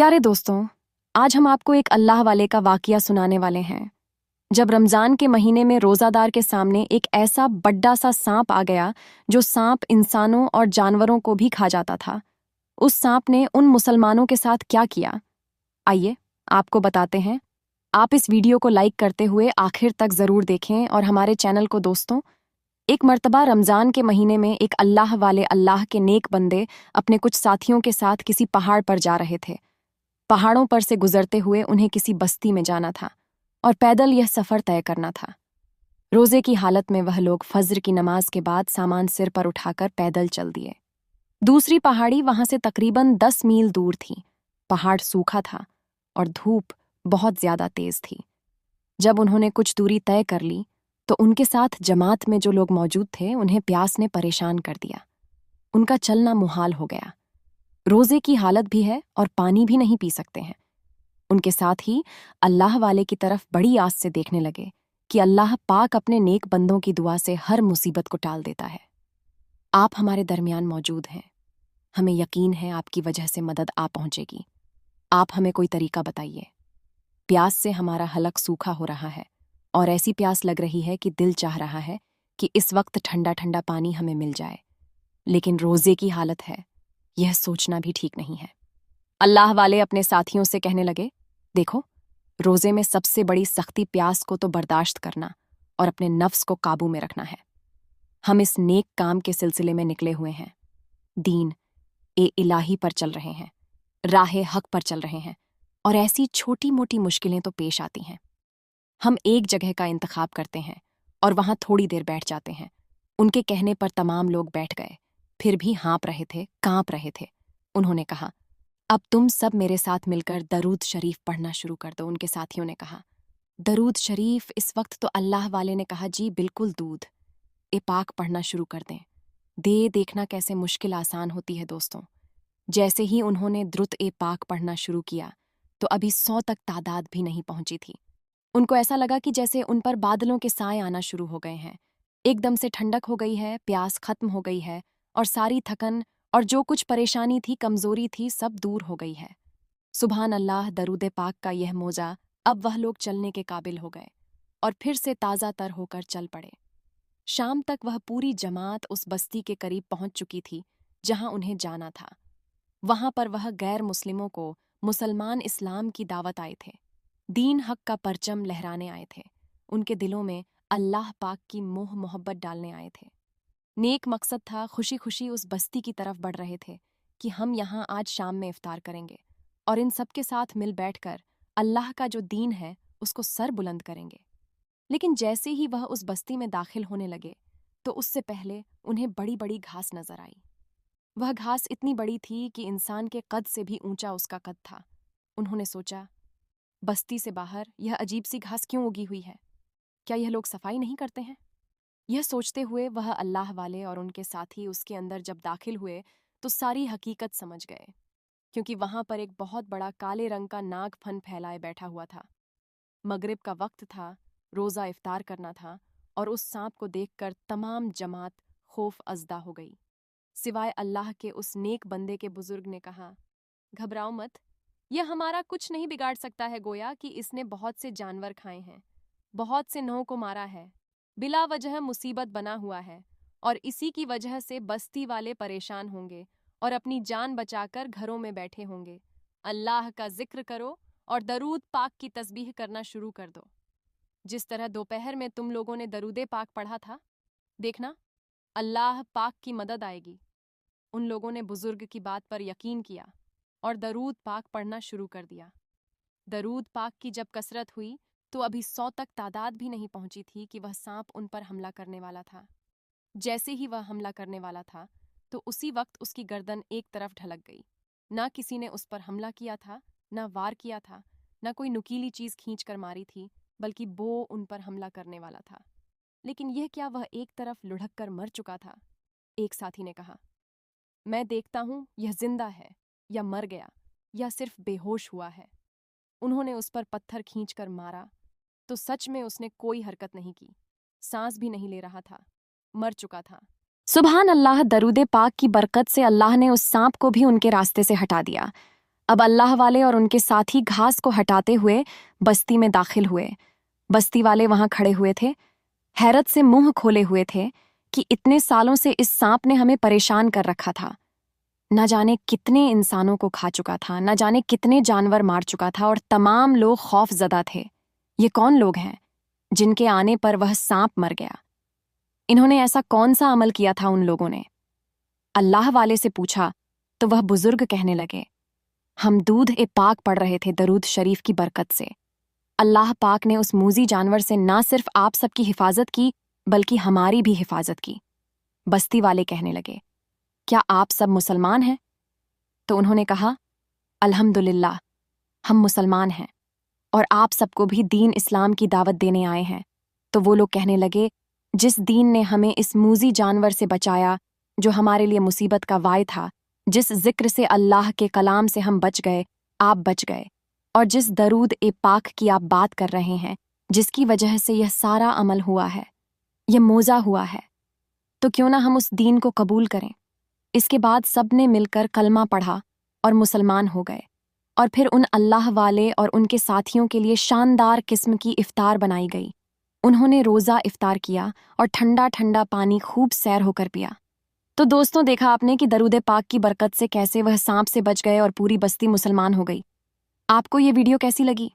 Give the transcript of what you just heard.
प्यारे दोस्तों, आज हम आपको एक अल्लाह वाले का वाकया सुनाने वाले हैं। जब रमज़ान के महीने में रोज़ादार के सामने एक ऐसा बड्डा सा सांप आ गया जो सांप इंसानों और जानवरों को भी खा जाता था। उस सांप ने उन मुसलमानों के साथ क्या किया, आइए आपको बताते हैं। आप इस वीडियो को लाइक करते हुए आखिर तक ज़रूर देखें और हमारे चैनल को दोस्तों। एक मर्तबा रमज़ान के महीने में एक अल्लाह वाले अल्लाह के नेक बंदे अपने कुछ साथियों के साथ किसी पहाड़ पर जा रहे थे। पहाड़ों पर से गुजरते हुए उन्हें किसी बस्ती में जाना था और पैदल यह सफ़र तय करना था। रोज़े की हालत में वह लोग फज्र की नमाज के बाद सामान सिर पर उठाकर पैदल चल दिए। दूसरी पहाड़ी वहां से तकरीबन 10 मील दूर थी। पहाड़ सूखा था और धूप बहुत ज्यादा तेज थी। जब उन्होंने कुछ दूरी तय कर ली तो उनके साथ जमात में जो लोग मौजूद थे उन्हें प्यास ने परेशान कर दिया। उनका चलना मुहाल हो गया। रोजे की हालत भी है और पानी भी नहीं पी सकते हैं। उनके साथ ही अल्लाह वाले की तरफ बड़ी आस से देखने लगे कि अल्लाह पाक अपने नेक बंदों की दुआ से हर मुसीबत को टाल देता है। आप हमारे दरमियान मौजूद हैं। हमें यकीन है आपकी वजह से मदद आ पहुंचेगी। आप हमें कोई तरीका बताइए। प्यास से हमारा हलक सूखा हो रहा है और ऐसी प्यास लग रही है कि दिल चाह रहा है कि इस वक्त ठंडा ठंडा पानी हमें मिल जाए, लेकिन रोजे की हालत है, यह सोचना भी ठीक नहीं है। अल्लाह वाले अपने साथियों से कहने लगे, देखो, रोजे में सबसे बड़ी सख्ती प्यास को तो बर्दाश्त करना और अपने नफ्स को काबू में रखना है। हम इस नेक काम के सिलसिले में निकले हुए हैं। दीन ए इलाही पर चल रहे हैं, राहे हक पर चल रहे हैं, और ऐसी छोटी मोटी मुश्किलें तो पेश आती हैं। हम एक जगह का इंतखाब करते हैं और वहां थोड़ी देर बैठ जाते हैं। उनके कहने पर तमाम लोग बैठ गए, फिर भी हाँप रहे थे, कांप रहे थे। उन्होंने कहा, अब तुम सब मेरे साथ मिलकर दरूद शरीफ पढ़ना शुरू कर दो। उनके साथियों ने कहा, दरूद शरीफ? इस वक्त तो अल्लाह वाले ने कहा, जी बिल्कुल, दूध ए पाक पढ़ना शुरू कर दें। देखना कैसे मुश्किल आसान होती है दोस्तों। जैसे ही उन्होंने द्रुत ए पाक पढ़ना शुरू किया तो अभी 100 तक तादाद भी नहीं पहुंची थी। उनको ऐसा लगा कि जैसे उन पर बादलों के साए आना शुरू हो गए हैं। एकदम से ठंडक हो गई है, प्यास खत्म हो गई है और सारी थकन और जो कुछ परेशानी थी, कमजोरी थी, सब दूर हो गई है। सुभान अल्लाह, दरूद पाक का यह मौजा। अब वह लोग चलने के काबिल हो गए और फिर से ताज़ा तर होकर चल पड़े। शाम तक वह पूरी जमात उस बस्ती के करीब पहुंच चुकी थी जहां उन्हें जाना था। वहां पर वह गैर मुस्लिमों को मुसलमान इस्लाम की दावत आए थे, दीन हक का परचम लहराने आए थे, उनके दिलों में अल्लाह पाक की मोह मोहब्बत डालने आए थे। नेक मकसद था, खुशी खुशी उस बस्ती की तरफ बढ़ रहे थे कि हम यहाँ आज शाम में इफ्तार करेंगे और इन सब के साथ मिल बैठकर अल्लाह का जो दीन है उसको सर बुलंद करेंगे। लेकिन जैसे ही वह उस बस्ती में दाखिल होने लगे तो उससे पहले उन्हें बड़ी बड़ी घास नजर आई। वह घास इतनी बड़ी थी कि इंसान के कद से भी ऊंचा उसका कद था। उन्होंने सोचा, बस्ती से बाहर यह अजीब सी घास क्यों उगी हुई है? क्या यह लोग सफाई नहीं करते हैं? यह सोचते हुए वह अल्लाह वाले और उनके साथी उसके अंदर जब दाखिल हुए तो सारी हकीकत समझ गए, क्योंकि वहां पर एक बहुत बड़ा काले रंग का नाग फन फैलाए बैठा हुआ था। मगरिब का वक्त था, रोजा इफ्तार करना था, और उस सांप को देखकर तमाम जमात खौफ अज़दा हो गई, सिवाय अल्लाह के उस नेक बंदे के। बुजुर्ग ने कहा, घबराओ मत, यह हमारा कुछ नहीं बिगाड़ सकता है। गोया कि इसने बहुत से जानवर खाए हैं, बहुत से नौं को मारा है, बिला वजह मुसीबत बना हुआ है, और इसी की वजह से बस्ती वाले परेशान होंगे और अपनी जान बचाकर घरों में बैठे होंगे। अल्लाह का जिक्र करो और दरूद पाक की तस्बीह करना शुरू कर दो। जिस तरह दोपहर में तुम लोगों ने दरूदे पाक पढ़ा था, देखना अल्लाह पाक की मदद आएगी। उन लोगों ने बुजुर्ग की बात पर यकीन किया और दरूद पाक पढ़ना शुरू कर दिया। दरूद पाक की जब कसरत हुई तो अभी 100 तक तादाद भी नहीं पहुंची थी कि वह सांप उन पर हमला करने वाला था। जैसे ही वह हमला करने वाला था तो उसी वक्त उसकी गर्दन एक तरफ ढलक गई। ना किसी ने उस पर हमला किया था, ना वार किया था, ना कोई नुकीली चीज खींच कर मारी थी, बल्कि वो उन पर हमला करने वाला था। लेकिन यह क्या, वह एक तरफ लुढ़क कर मर चुका था। एक साथी ने कहा, मैं देखता हूं यह जिंदा है या मर गया या सिर्फ बेहोश हुआ है। उन्होंने उस पर पत्थर खींचकर मारा तो सच में उसने कोई हरकत नहीं की, सांस भी नहीं ले रहा था, मर चुका था। सुभान अल्लाह, दरूदे पाक की बरकत से अल्लाह ने उस सांप को भी उनके रास्ते से हटा दिया। अब अल्लाह वाले और उनके साथी घास को हटाते हुए बस्ती में दाखिल हुए। बस्ती वाले वहां खड़े हुए थे, हैरत से मुंह खोले हुए थे कि इतने सालों से इस सांप ने हमें परेशान कर रखा था। न जाने कितने इंसानों को खा चुका था, न जाने कितने जानवर मार चुका था, और तमाम लोग खौफजदा थे। ये कौन लोग हैं जिनके आने पर वह सांप मर गया? इन्होंने ऐसा कौन सा अमल किया था उन लोगों ने? अल्लाह वाले से पूछा तो वह बुजुर्ग कहने लगे, हम दूध ए पाक पढ़ रहे थे दरूद शरीफ की बरकत से। अल्लाह पाक ने उस मूजी जानवर से ना सिर्फ आप सबकी हिफाजत की बल्कि हमारी भी हिफाजत की। बस्ती वाले कहने लगे, क्या आप सब मुसलमान हैं? तो उन्होंने कहा, अल्हम्दुलिल्लाह, हम मुसलमान हैं और आप सबको भी दीन इस्लाम की दावत देने आए हैं। तो वो लोग कहने लगे, जिस दीन ने हमें इस मूजी जानवर से बचाया जो हमारे लिए मुसीबत का वाय था, जिस जिक्र से अल्लाह के कलाम से हम बच गए, आप बच गए, और जिस दरूद ए पाक की आप बात कर रहे हैं, जिसकी वजह से यह सारा अमल हुआ है, यह मोजा हुआ है, तो क्यों ना हम उस दीन को कबूल करें। इसके बाद सब ने मिलकर कलमा पढ़ा और मुसलमान हो गए, और फिर उन अल्लाह वाले और उनके साथियों के लिए शानदार किस्म की इफ्तार बनाई गई। उन्होंने रोज़ा इफ्तार किया और ठंडा ठंडा पानी खूब सैर होकर पिया। तो दोस्तों, देखा आपने कि दरूद पाक की बरकत से कैसे वह सांप से बच गए और पूरी बस्ती मुसलमान हो गई। आपको ये वीडियो कैसी लगी?